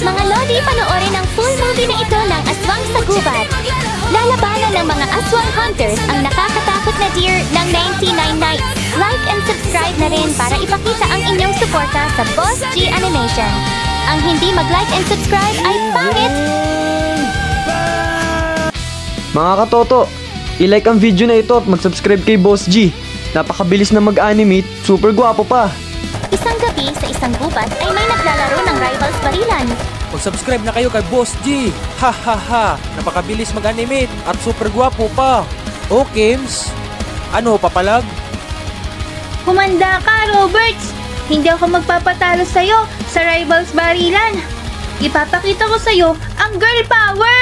Mga Lodi, panoorin ang full movie na ito ng Aswang sa Gubat. Lalabanan ng mga aswang hunters ang nakakatakot na deer ng 99 Nights. Like and subscribe na rin para ipakita ang inyong suporta sa Boss G Animation. Ang hindi mag-like and subscribe ay pangit! Mga katoto, i-like ang video na ito at mag-subscribe kay Boss G. Napakabilis na mag-animate, super gwapo pa. Isang gabi sa isang gubat ay may naglalaro ng Rivals Barilan. Mag-subscribe na kayo kay Boss G. Ha ha ha. Napakabilis mag-animate at super gwapo pa. O Kims, ano papalag? Humanda ka, Roberts! Hindi ako magpapatalo sa'yo sa Rivals Barilan. Ipapakita ko sa'yo ang girl power!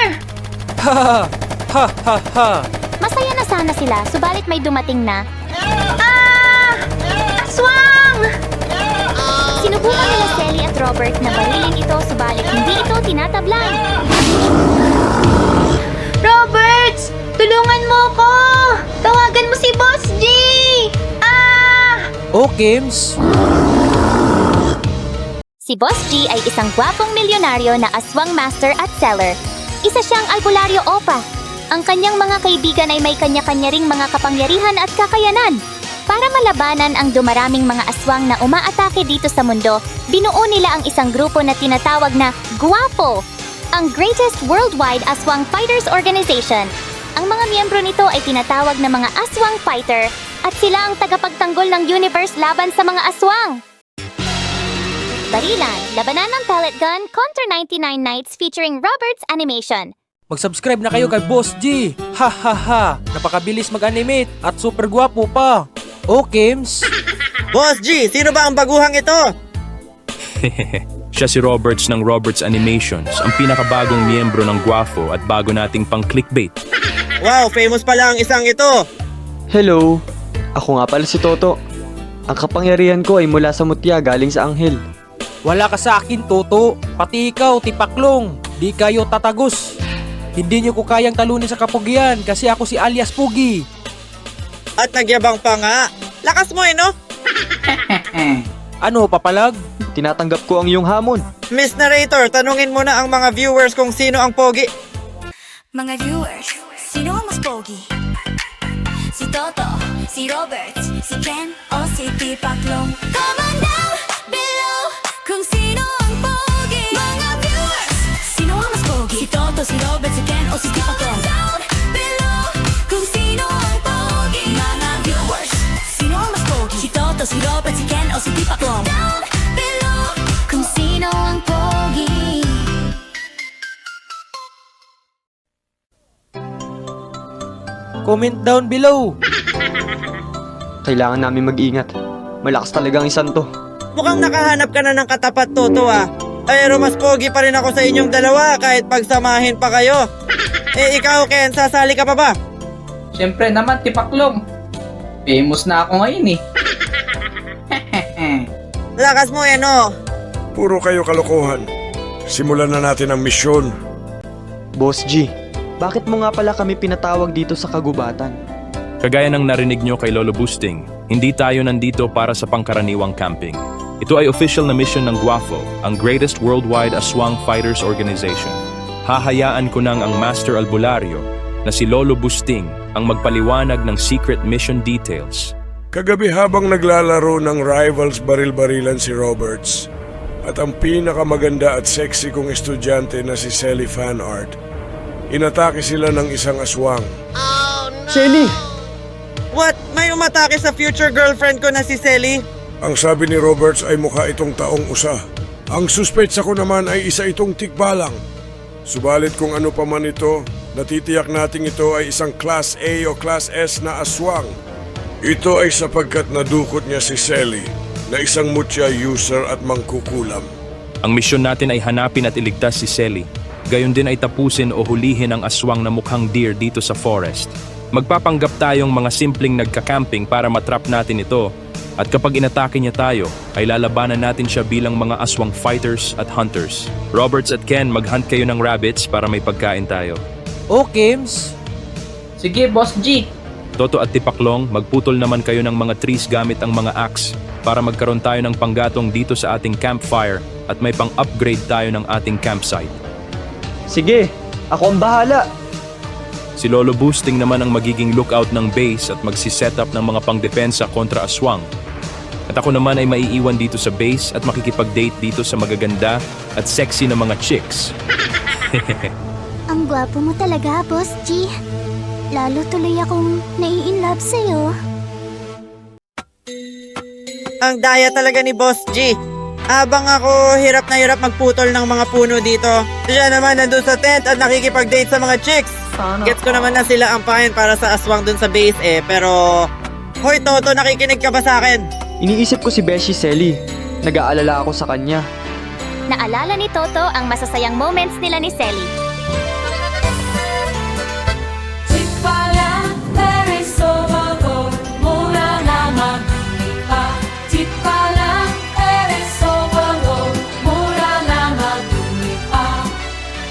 Ha ha ha ha ha. Masaya na sana sila, subalit may dumating na. Ah! Aswang! Sinubukan nila Selly at Robert na barilin ito, subalit hindi ito tinatablan. Roberts! Tulungan mo ko! Tawagan mo si Boss G! Ah! O Kims, Si Boss G ay isang gwapong milyonaryo na aswang master at seller. Isa siyang albularyo opa. Ang kanyang mga kaibigan ay may kanya-kanya ring mga kapangyarihan at kakayanan. Para malabanan ang dumaraming mga aswang na umaatake dito sa mundo, binuo nila ang isang grupo na tinatawag na Guwapo, ang greatest worldwide aswang fighters organization. Ang mga miyembro nito ay tinatawag na mga aswang fighter at sila ang tagapagtanggol ng universe laban sa mga aswang. Barilan, labanan ng pellet gun kontra 99 Nights featuring Robert's animation. mag-subscribe na kayo kay Boss G. Ha ha ha. Napakabilis mag-animate at super gwapo pa. O Kims, Boss G, sino ba ang baguhang ito? Siya si Roberts ng Roberts Animations, ang pinakabagong miyembro ng Guafo at bago nating pang-clickbait. Wow, famous pala ang isang ito. Hello, ako nga pala si Toto. Ang kapangyarihan ko ay mula sa mutya galing sa anghel. wala ka sa akin, Toto. Pati ikaw, Tipaklong. Di kayo tatagos. Hindi niyo ko kayang talunin sa kapugian kasi ako si alias Pugi. At nagyabang pa nga. Lakas mo no? Ano, papalag? Tinatanggap ko ang iyong hamon. Miss Narrator, tanungin mo na ang mga viewers kung sino ang pogi. Mga viewers, sino ang mas pogi? Si Toto, si Robert, si Ken, o si Tipaklong? Comment down below kung sino ang pogi. Mga viewers, sino ang mas pogi? Si Toto, si Robert, si Ken, o si Tipaklong? Down below kung sino ang pogi. Mga viewers, sino ang mas pogi? Si Toto, si Robert, si Ken, o si Tipaklong? Down below kung sino ang pogi. Comment down below. Kailangan namin mag-ingat. Malakas talagang isang to. Mukhang nakahanap ka na ng katapat, Toto Pero mas pogi pa rin ako sa inyong dalawa kahit pagsamahin pa kayo. Ikaw, Ken, sasali ka pa ba? Siyempre naman, Tipaklong. Famous na ako ngayon eh. Lakas mo no? Puro kayo kalokohan. Simulan na natin ang misyon. Boss G, bakit mo nga pala kami pinatawag dito sa kagubatan? Kagaya ng narinig nyo kay Lolo Boosting, hindi tayo nandito para sa pangkaraniwang camping. Ito ay official na mission ng Guafo, ang greatest worldwide aswang fighters organization. Hahayaan ko nang ang Master Albularyo na si Lolo Boosting ang magpaliwanag ng secret mission details. Kagabi habang naglalaro ng Rivals Baril-Barilan si Roberts at ang pinakamaganda at sexy kong estudyante na si Selly Fanart, inatake sila ng isang aswang. Selly! What? May umatake sa future girlfriend ko na si Selly? Ang sabi ni Roberts ay mukha itong taong usa. Ang suspetsa ko naman ay isa itong tikbalang. Subalit kung ano pa man ito, natitiyak nating ito ay isang Class A o Class S na aswang. Ito ay sapagkat nadukot niya si Selly na isang mutya user at mangkukulam. Ang misyon natin ay hanapin at iligtas si Selly. Gayon din ay tapusin o hulihin ang aswang na mukhang deer dito sa forest. Magpapanggap tayong mga simpleng nagka-camping para matrap natin ito. At kapag inatake niya tayo, ay lalabanan natin siya bilang mga aswang fighters at hunters. Roberts at Ken, mag-hunt kayo ng rabbits para may pagkain tayo. O Kims, Sige, Boss G. Toto at Tipaklong, magputol naman kayo ng mga trees gamit ang mga axe. para magkaroon tayo ng panggatong dito sa ating campfire at may pang-upgrade tayo ng ating campsite. Sige, ako ang bahala. Si Lolo Boosting naman ang magiging lookout ng base at magsiset up ng mga pangdepensa kontra aswang. At ako naman ay maiiwan dito sa base at makikipag-date dito sa magaganda at sexy na mga chicks. Ang gwapo mo talaga, Boss G. Lalo tuloy akong nai-inlove sa'yo. Ang daya talaga ni Boss G. Habang ako hirap na hirap magputol ng mga puno dito, siya naman nandun sa tent at nakikipag-date sa mga chicks. Gets ko naman na sila ampahin para sa aswang dun sa base pero... Hoy Toto, nakikinig ka ba sa akin? Iniisip ko si Beshi Selly. Nag-aalala ako sa kanya. Naalala ni Toto ang masasayang moments nila ni Selly.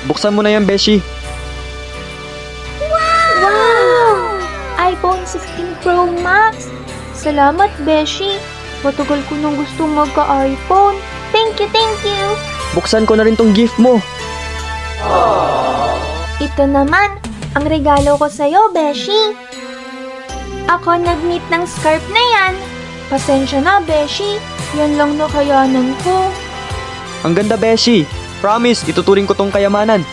Buksan mo na yan, Beshi. Wow! iPhone 16 Pro Max! Salamat, Beshi. Matagal ko nang gustong magka-iPhone. Thank you! Buksan ko na rin tong gift mo. Ito naman, ang regalo ko sa'yo, Beshi. Ako nag-knit ng scarf na yan. Pasensya na, Beshi. Yan lang nakayanan ko. Ang ganda, Beshi. Promise, ituturing ko tong kayamanan.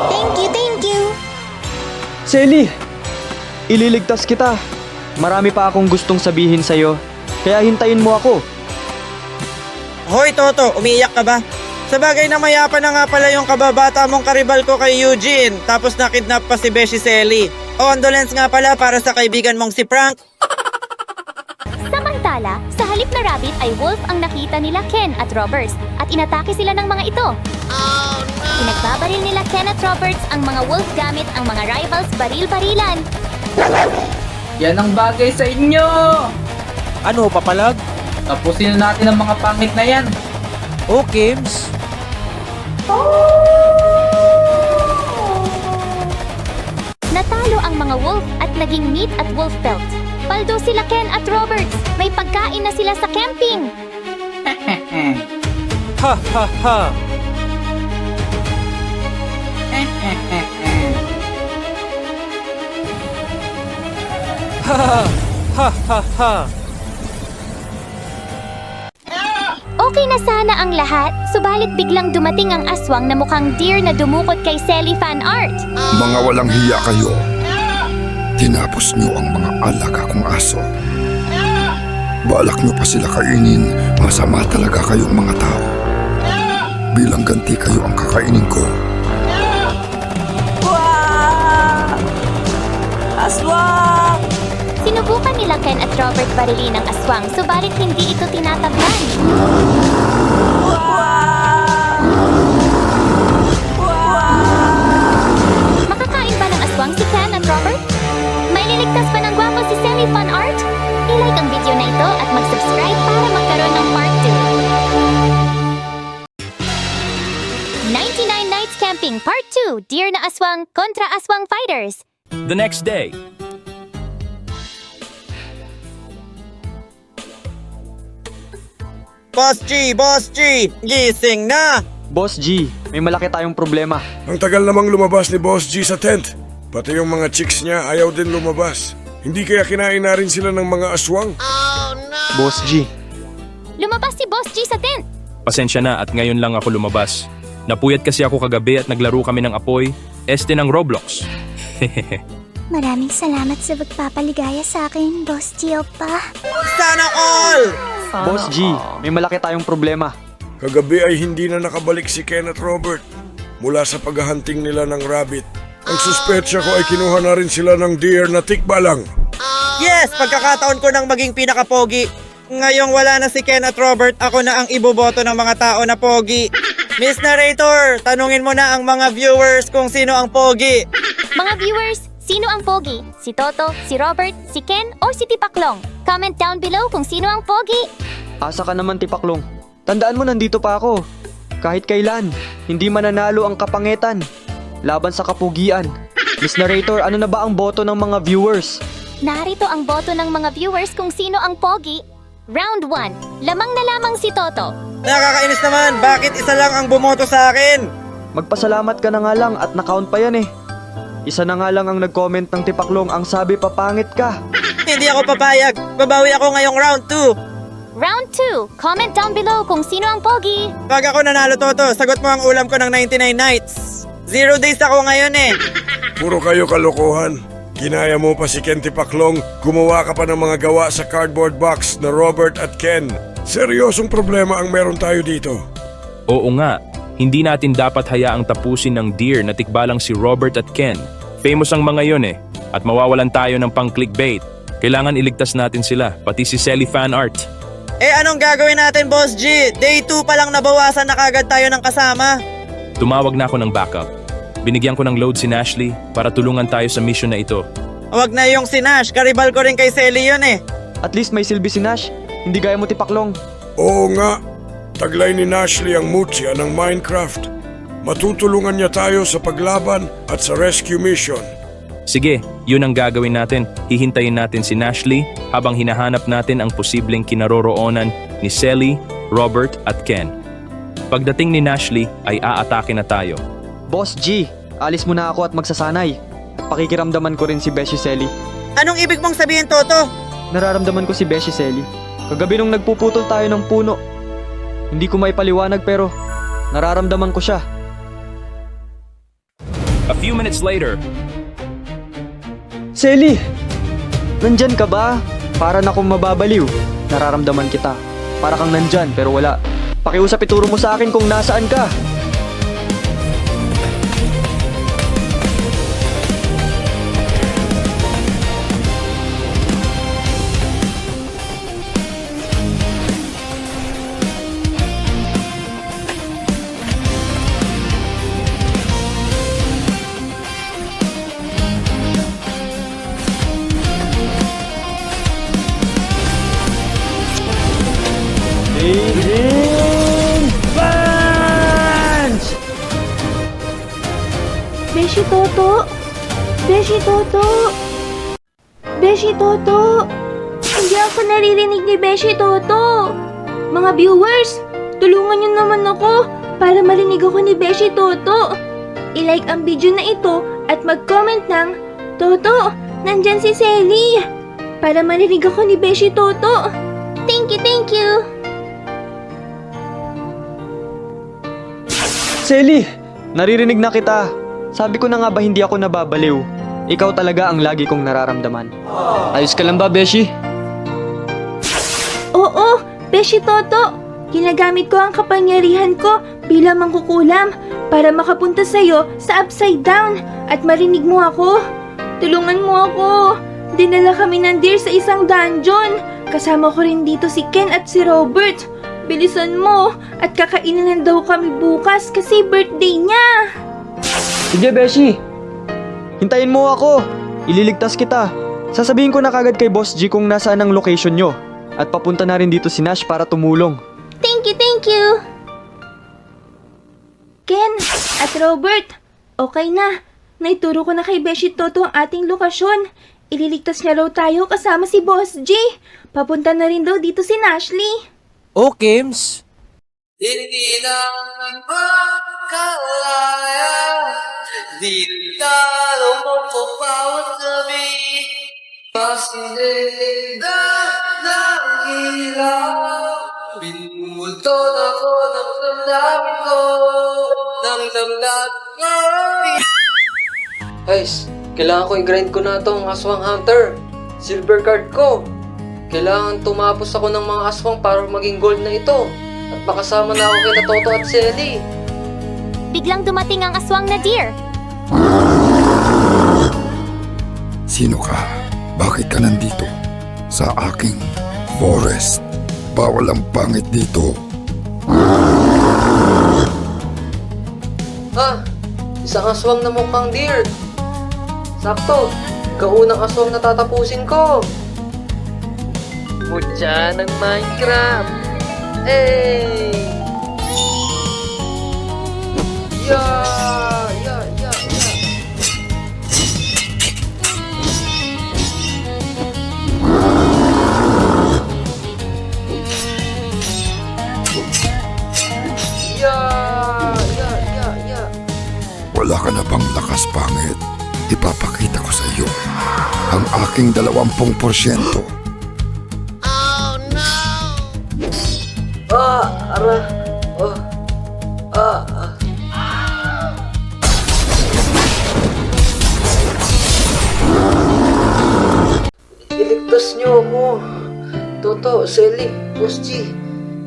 Thank you! Selly, ililigtas kita. Marami pa akong gustong sabihin sa'yo. Kaya hintayin mo ako. Hoy Toto, umiiyak ka ba? Sa bagay na mayapa na nga pala yung kababata mong karibal ko kay Eugene, tapos nakidnap pa si Beshi Selly. Condolence nga pala para sa kaibigan mong si Frank. Samantala, sa halip na rabbit ay wolf ang nakita nila Ken at Roberts at inatake sila ng mga ito. Pinagbabaril nila Ken at Roberts ang mga wolf gamit ang mga rivals baril-barilan. Yan ang bagay sa inyo! Ano, papalag? Tapusin na natin ang mga pangit na yan. Oh, Kims. Natalo ang mga wolf at naging meat at wolf pelt. Paldo sila Ken at Roberts. May pagkain na sila sa camping. Ha ha ha. Ha ha ha ha. Okay na sana ang lahat, subalit biglang dumating ang aswang na mukhang deer na dumukot kay Selly fan art. Mga walang hiya kayo. Tinapos niyo ang mga alaga kong aso. Balak niyo pa sila kainin, masama talaga kayong mga tao. Bilang ganti kayo ang kakainin ko. Sinubukan nila Ken at Robert barilin ang aswang, subalit hindi ito tinatablan. Makakain ba ng aswang si Ken at Robert? May liligtas pa ng gwapo si Selly Fan Art? I-like ang video na ito at mag-subscribe para magkaroon ng part 2. 99 Nights Camping Part 2, Deer na Aswang kontra Aswang Fighters. The next day, Boss G, gising na! Boss G, may malaki tayong problema. Ang tagal namang lumabas ni Boss G sa tent. Pati yung mga chicks niya ayaw din lumabas. Hindi kaya kinain na rin sila ng mga aswang? Boss G, Lumabas si Boss G sa tent. pasensya na at ngayon lang ako lumabas. Napuyat kasi ako kagabi at naglaro kami ng apoy, este ng Roblox. Maraming salamat sa pagpapaligaya sa akin, Boss G Opa. Sana all! Boss G, may malaki tayong problema. Kagabi ay hindi na nakabalik si Ken at Robert mula sa paghahunting nila ng rabbit. Ang suspetsya ko ay kinuha na rin sila ng deer na tikbalang. Yes, pagkakataon ko nang maging pinaka-pogi. Ngayong wala na si Ken at Robert, ako na ang iboboto ng mga tao na pogi. Miss Narrator, tanungin mo na ang mga viewers kung sino ang pogi. Mga viewers, sino ang pogi? Si Toto, si Robert, si Ken, o si Tipaklong? Comment down below kung sino ang pogi. Asa ka naman, Tipaklong. Tandaan mo, nandito pa ako. Kahit kailan, hindi mananalo ang kapangitan. Laban sa kapugian. Miss Narrator, ano na ba ang boto ng mga viewers? Narito ang boto ng mga viewers kung sino ang pogi. Round 1. Lamang na lamang si Toto. Nakakainis naman, bakit isa lang ang bumoto sa akin? Magpasalamat ka na nga lang at na-count pa yan eh. Isa na nga lang ang nag-comment ng Tipaklong ang sabi papangit ka. Hindi ako papayag, babawi ako ngayong round 2. Round 2. Comment down below kung sino ang pogi. Pag ako nanalo, Toto, sagot mo ang ulam ko ng 99 nights. 0 days ako ngayon eh. Puro kayo kalokohan. Ginaya mo pa si Ken Tipaklong, gumawa ka pa ng mga gawa sa cardboard box na Robert at Ken. Seryosong problema ang meron tayo dito. Oo nga, hindi natin dapat hayaang tapusin ng deer na tikbalang si Robert at Ken. Famous ang mga yun eh, at mawawalan tayo ng pang-clickbait. Kailangan iligtas natin sila, pati si Selly fan art. Eh anong gagawin natin, Boss G? Day 2 pa lang nabawasan na kagad tayo ng kasama. Tumawag na ako ng backup. Binigyan ko ng load si Nashley para tulungan tayo sa mission na ito. Huwag na yung si Nash, karibal ko rin kay Selly yun eh. At least may silbi si Nash. Hindi gaya mo Tipaklong. Oo nga, taglay ni Nashley ang Mutsya ng Minecraft. Matutulungan niya tayo sa paglaban at sa rescue mission. Sige, yun ang gagawin natin. Hihintayin natin si Nashley habang hinahanap natin ang posibleng kinaroroonan ni Selly, Robert at Ken. Pagdating ni Nashley ay aatake na tayo. Boss G, alis muna ako at magsasanay. At pakikiramdaman ko rin si Beshi Selly. Anong ibig mong sabihin, Toto? Nararamdaman ko si Beshi Selly. Kagabi nung nagpuputol tayo ng puno. Hindi ko maipaliwanag pero nararamdaman ko siya. A few minutes later, Selly! Nandyan ka ba? Para na akong mababaliw. Nararamdaman kita. Para kang nandyan pero wala. Pakiusap ituro mo sa akin kung nasaan ka. Beshi Toto! Beshi Toto! Beshi Toto! Hindi ako naririnig ni Beshi Toto! Mga viewers, tulungan niyo naman ako para marinig ako ni Beshi Toto. I-like ang video na ito at mag-comment ng Toto, nandyan si Selly! Para marinig ako ni Beshi Toto. Thank you, thank you. Selly! Naririnig na kita. Sabi ko na nga ba hindi ako nababaliw? Ikaw talaga ang lagi kong nararamdaman. Ayos ka lang ba, Beshi? Oo, Beshi Toto! Ginagamit ko ang kapangyarihan ko bilang mangkukulam para makapunta sa'yo sa upside down at marinig mo ako. Tulungan mo ako. Dinala kami ng deer sa isang dungeon. Kasama ko rin dito si Ken at si Robert. Bilisan mo at kakainin daw kami bukas kasi birthday niya. Sige, Beshi. Hintayin mo ako. Ililigtas kita. Sasabihin ko na kagad kay Boss G kung nasaan ang location nyo. At papunta na rin dito si Nash para tumulong. Thank you, thank you. Ken at Robert, okay na. Naituro ko na kay Beshi Toto ang ating lokasyon. Ililigtas niya raw tayo kasama si Boss G. Papunta na rin daw dito si Nashley. Oh, Kims. Hindi naman makalaya, di talo mo po bawat gabi. Pasinenda ng ilaw, binulton ako ng damdamin ko, ng damdamin ko. Guys, kailangan ko i-grind ko na tong aswang hunter. Silver card ko. Kailangan tumapos ako ng mga aswang para maging gold na ito. At makasama na ako kay Toto at Selly. Biglang dumating ang aswang na deer. Sino ka? Bakit ka nandito? Sa aking forest. Bawal ang pangit dito. Isang aswang na mukhang deer. Sakto, kaunang aswang na tatapusin ko. Mutya ng Minecraft. Hey! Yeah! Wala ka na bang lakas, pangit? Ipapakita ko sa iyo ang aking 20%. Iligtas niyo ako. Toto, Selly, Boss G,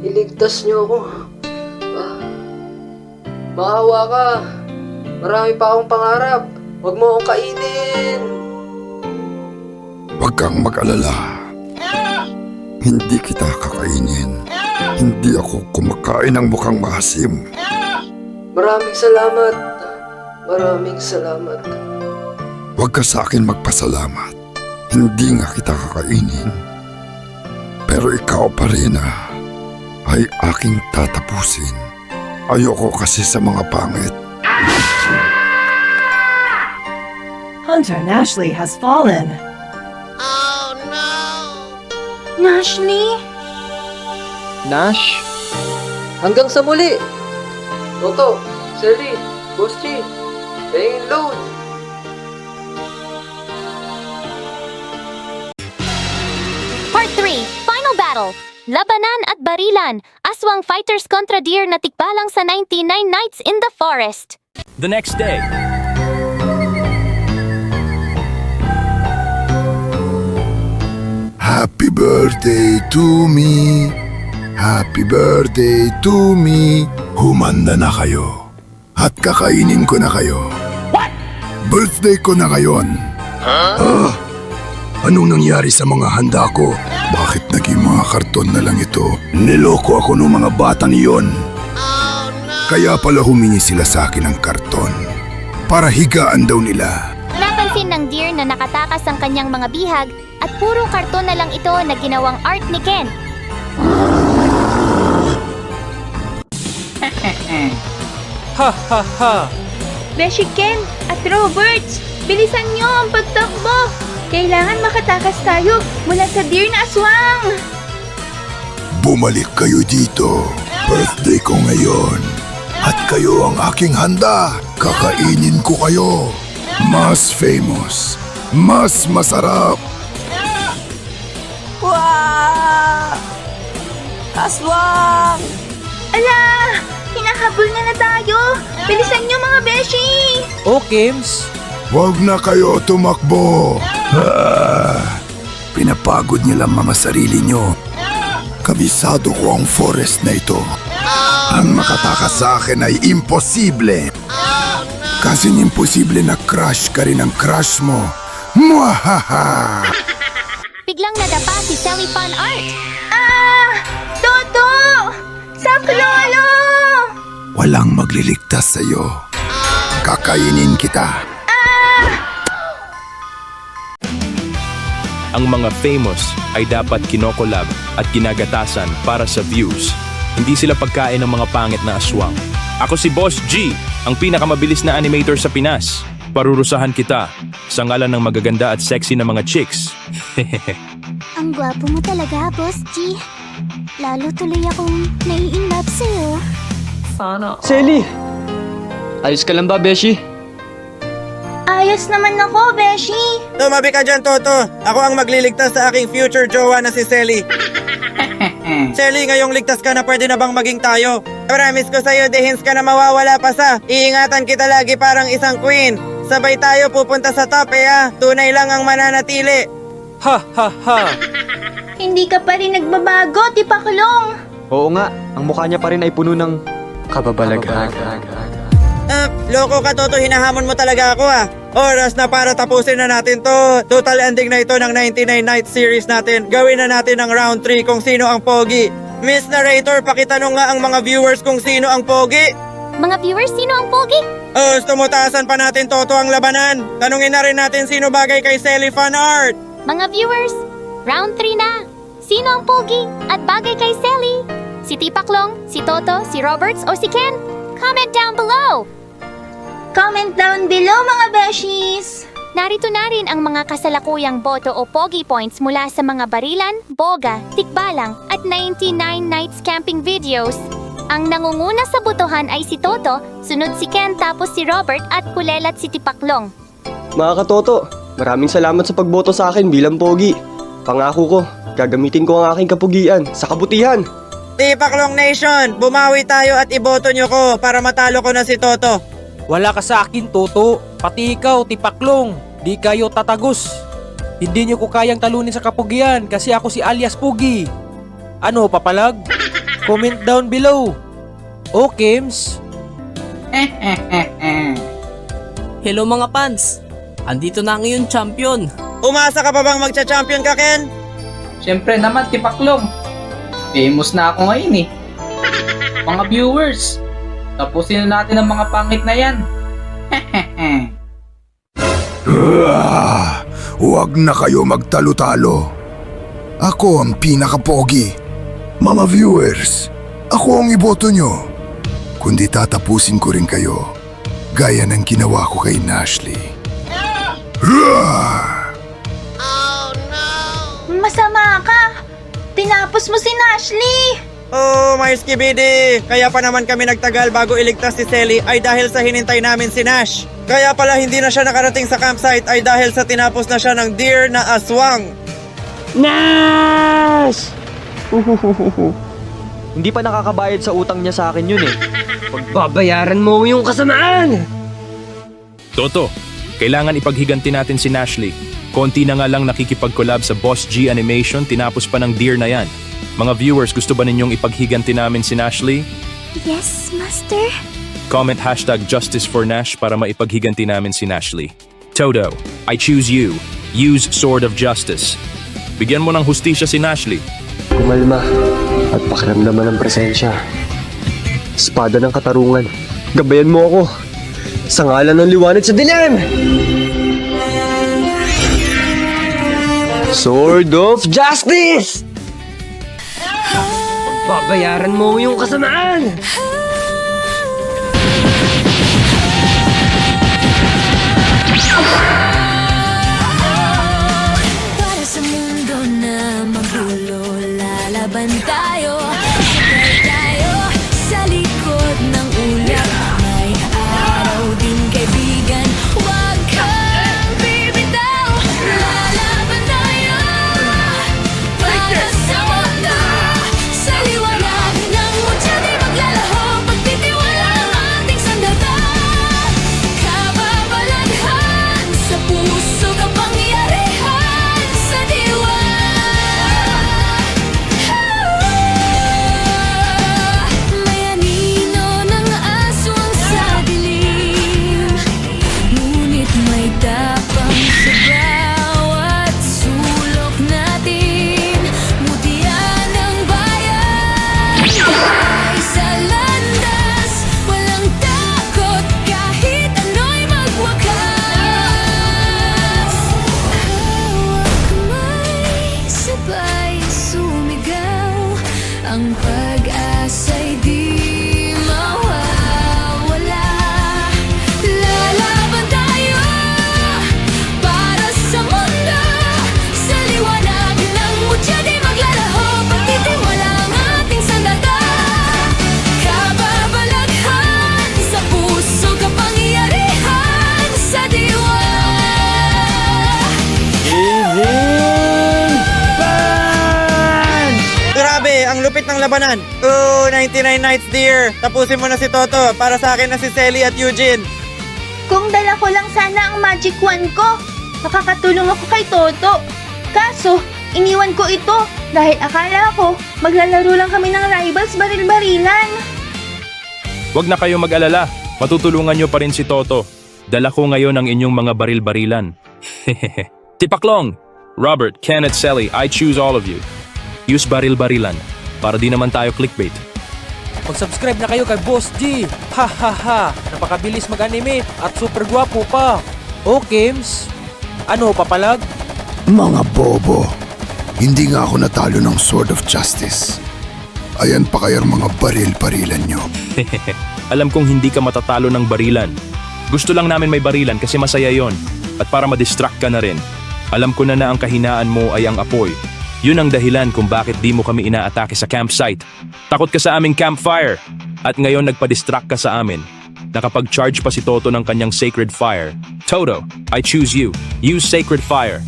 iligtas niyo ako. Maawa ka. Marami pa akong pangarap. Huwag mo akong kainin. Huwag kang mag-alala. Hindi kita kakainin. Hindi ako kumakain ng mukhang maasim. Maraming salamat. Maraming salamat. Huwag ka sa akin magpasalamat. Hindi nga kita kakainin. Pero ikaw pa rin ay aking tatapusin. Ayoko kasi sa mga pangit. Hunter Nashley has fallen. Nashley? Nash? Hanggang sa muli. Toto, Selly, Boss G, stay low. Part 3, Final Battle. Labanan at barilan. Aswang fighters kontra deer na tikbalang sa 99 Nights in the Forest. The next day, Happy birthday to me. Happy birthday to me. Humanda na kayo. At kakainin ko na kayo. What? Birthday ko na ngayon. Anong nangyari sa mga handa ko? Bakit naging mga karton na lang ito? Niloko ako ng mga batang iyon. Kaya pala humingi sila sa akin ng karton. Para higaan daw nila. Napansin ng deer na nakatakas ang kanyang mga bihag at puro karton na lang ito na ginawang art ni Ken. Ha ha ha! Beshi Ken at Roberts, bilisan niyo ang pagtakbo! Kailangan makatakas tayo mula sa deer na aswang! Bumalik kayo dito. Birthday ko ngayon. At kayo ang aking handa. Kakainin ko kayo. Mas famous. Mas masarap. Wow! Aswang! Ala! Hinahabol na tayo! Bilisan niyo mga beshi! O, Kims, Huwag na kayo tumakbo. Pinapagod niyo lang mga sarili niyo. Kabisado ko ang forest na ito. Ang makatakas sa akin ay imposible. Kasing imposible na crush ka rin ang crush mo. Mwahaha! Biglang nadapa si Sally Fun Art. Ah! Toto! Saklolo! Walang magliligtas sa'yo. Kakainin kita. ang mga famous ay dapat kinokolab at ginagatasan para sa views. Hindi sila pagkain ng mga pangit na aswang. Ako si Boss G, ang pinakamabilis na animator sa Pinas. Parurusahan kita sa ngalan ng magaganda at sexy na mga chicks. Ang gwapo mo talaga, Boss G. Lalo tuloy akong nai-inlove sa'yo. Selly! Ayos ka lang ba, Beshi? Ayos naman ako, Beshi. Tumabi ka dyan, Toto. Ako ang magliligtas sa aking future jowa na si Selly. Selly, ngayong ligtas ka na, pwede na bang maging tayo? Promise ko sa'yo, the hints ka na mawawala pa sa. Iingatan kita lagi parang isang queen. Sabay tayo pupunta sa top Tunay lang ang mananatili. Ha ha ha! Hindi ka pa rin nagbabago, Tipaklong. Oo nga, ang mukha niya pa rin ay puno ng kababalaghan. Loko ka, Toto. Hinahamon mo talaga ako Oras na para tapusin na natin to. Total ending na ito ng 99 Nights series natin. Gawin na natin ang round 3 kung sino ang pogi. Miss Narrator, pakitanong nga ang mga viewers kung sino ang pogi. Mga viewers, sino ang pogi? Gusto mo taasan pa natin, Toto, ang labanan. Tanungin na rin natin sino bagay kay Selly Fan Art. Mga viewers, round 3 na. Sino ang pogi at bagay kay Selly? Si Tipaklong, si Toto, si Roberts o si Ken? Comment down below! Comment down below, mga Beshies. Narito na rin ang mga kasalukuyang boto o pogi points mula sa mga barilan, boga, tikbalang at 99 nights camping videos. Ang nangunguna sa botohan ay si Toto, sunod si Ken tapos si Robert at kulelat si Tipaklong. Mga katoto, maraming salamat sa pagboto sa akin bilang pogi. Pangako ko, gagamitin ko ang aking kapugian sa kabutihan. Tipaklong Nation, bumawi tayo at iboto nyo ko para matalo ko na si Toto. Wala ka sa akin, Toto. Pati ikaw, Tipaklong. Di kayo tatagos. Hindi niyo ko kayang talunin sa kapugian kasi ako si alias Pugi. Ano, papalag? Comment down below. O, Kims? Hello mga fans! Andito na ang iyong champion. Umasa ka pa bang magcha-champion ka, Ken? Siyempre naman, Tipaklong. Famous na ako ngayon eh. Mga viewers, tapusin na natin ang mga pangit na yan. Huwag na kayo magtalo-talo. Ako ang pinaka-pogi. Mga viewers, ako ang iboto nyo. Kundi tatapusin ko rin kayo, gaya ng ginawa ko kay Nashley. Masama ka! Tinapos mo si Nashley! Oh, my skibidi! Kaya pa naman kami nagtagal bago iligtas si Selly ay dahil sa hinintay namin si Nash. Kaya pala hindi na siya nakarating sa campsite ay dahil sa tinapos na siya ng deer na aswang. Nash! Hindi pa nakakabayad sa utang niya sa akin yun eh. Pagbabayaran mo yung kasamaan! Toto, kailangan ipaghiganti natin si Nashley. Konti na nga lang nakikipag-collab sa Boss G Animation, tinapos pa ng deer na yan. Mga viewers, gusto ba ninyong ipaghiganti namin si Nashley? Yes, Master? Comment #JusticeForNash para maipaghiganti namin si Nashley. Toto, I choose you. Use Sword of Justice. Bigyan mo ng hustisya si Nashley. Kumalma at pakiramdaman ng presensya. Espada ng katarungan. Gabayan mo ako. Sa ngalan ng liwanag sa dilim! Sword of Justice! Babayaran mo yung kasamaan! Para sa mundo na magulo, lalaban tayo, sabay tayo sa likod ng ulap. May araw din kaibigan, huwag kang bibitaw. Lalaban tayo para sa mundo, sa liwanag ng mutya di maglalaho. Pagtitiwala ang ating sandata, kababalaghan sa puso, kapangyarihan sa diwa. May anino ng aswang sa dilim, ngunit may tapang sa bawat sulok natin. Mutya ng bayan ay sa landas, walang takot kahit ano'y magwakas. Hawak kamay, sabay sumigaw, ang pag-asa'y di mawawala. Lalaban tayo para sa mundo, sa liwanag ng mutya di maglalaho. Pagtitiwala ang ating sandata, kababalaghan sa puso, kapangyarihan sa diwa. Grabe, ang lupit ng labanan. Oh, 99 Nights deer. Tapusin mo na si Toto. Para sa akin na si Selly at Eugene. Kung dala ko lang sana ang magic wand ko, makakatulong ako kay Toto. Kaso, iniwan ko ito dahil akala ko maglalaro lang kami ng rivals baril-barilan. Huwag na kayo mag-alala. Matutulungan nyo pa rin si Toto. Dala ko ngayon ang inyong mga baril-barilan. Tipaklong, Robert, Ken at Selly, I choose all of you. Use baril-barilan para di naman tayo clickbait. Mag-subscribe na kayo kay Boss G. Ha ha ha. Napakabilis mag-animate at super gwapo pa. O, Kims? Ano, papalag? Mga bobo, hindi nga ako natalo ng Sword of Justice. Ayan pa kayang mga baril-barilan nyo. Alam kong hindi ka matatalo ng barilan. Gusto lang namin may barilan kasi masaya yon. At para ma-distract ka na rin. Alam ko na ang kahinaan mo ay ang apoy. Yun ang dahilan kung bakit di mo kami inaatake sa campsite. Takot ka sa aming campfire. At ngayon nagpa-distract ka sa amin. Nakapag-charge pa si Toto ng kanyang Sacred Fire. Toto, I choose you. Use Sacred Fire.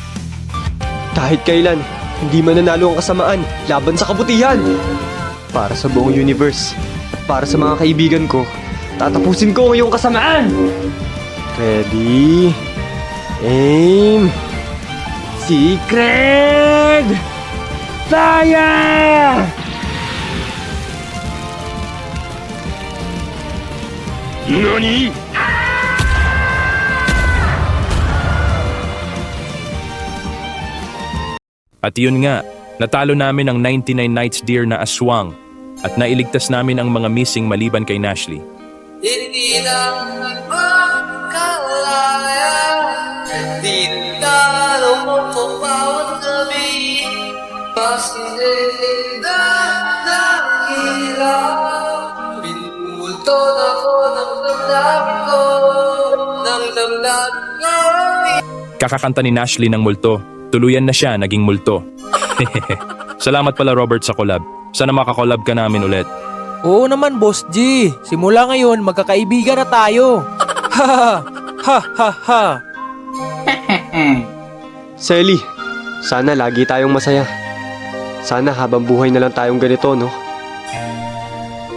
Kahit kailan, hindi mananalo ang kasamaan laban sa kabutihan. Para sa buong universe at para sa mga kaibigan ko, tatapusin ko yung kasamaan. Ready? Aim! Secret! Fire! NANI?! At yun nga, natalo namin ang 99 Knights Deer na aswang at nailigtas namin ang mga missing maliban kay Nashley. Hindi na magkalaya, di talo mo po bawat gabi, pasinda ng hirap, pinulto na ko ng damdamin ko, ng damdamin ko. Kakakanta ni Nashley ng multo. Tuluyan na siya, naging multo. Salamat pala Robert sa collab. Sana makakollab ka namin ulit. Oo naman, Boss G. Simula ngayon, magkakaibigan na tayo. Ha ha ha ha. Selly, sana lagi tayong masaya. Sana habang buhay na lang tayong ganito, no?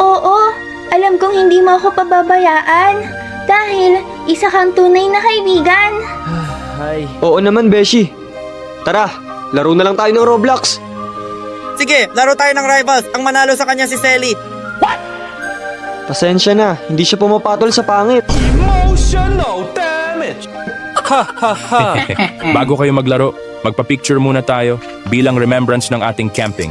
Oo, alam kong hindi mo ako pababayaan. Dahil isa kang tunay na kaibigan. Ay. Oo naman, Beshi. Tara, laro na lang tayo ng Roblox. Sige, laro tayo ng Rivals. Ang manalo sa kanya si Selly. Pasensya na, hindi siya pumapatol sa pangit. Ha ha ha. Bago kayo maglaro, magpa-picture muna tayo bilang remembrance ng ating camping.